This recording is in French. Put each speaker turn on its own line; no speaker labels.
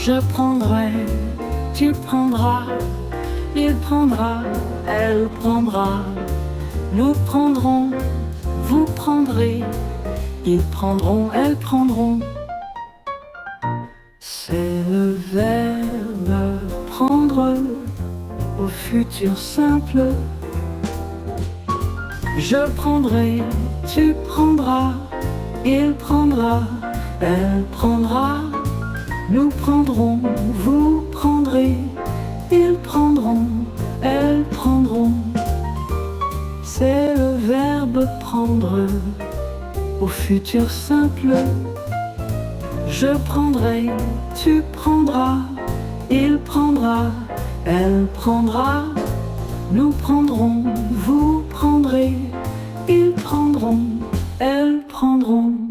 Je prendrai, tu prendras, il prendra, elle prendra. Nous prendrons, vous prendrez, ils prendront, elles prendront. C'est le verbe prendre au futur simple. Je prendrai, tu prendras, il prendra, elle prendra. Nous prendrons, vous prendrez, ils prendront, elles prendront. C'est le verbe prendre au futur simple. Je prendrai, tu prendras, il prendra, elle prendra. Nous prendrons, vous prendrez, ils prendront, elles prendront.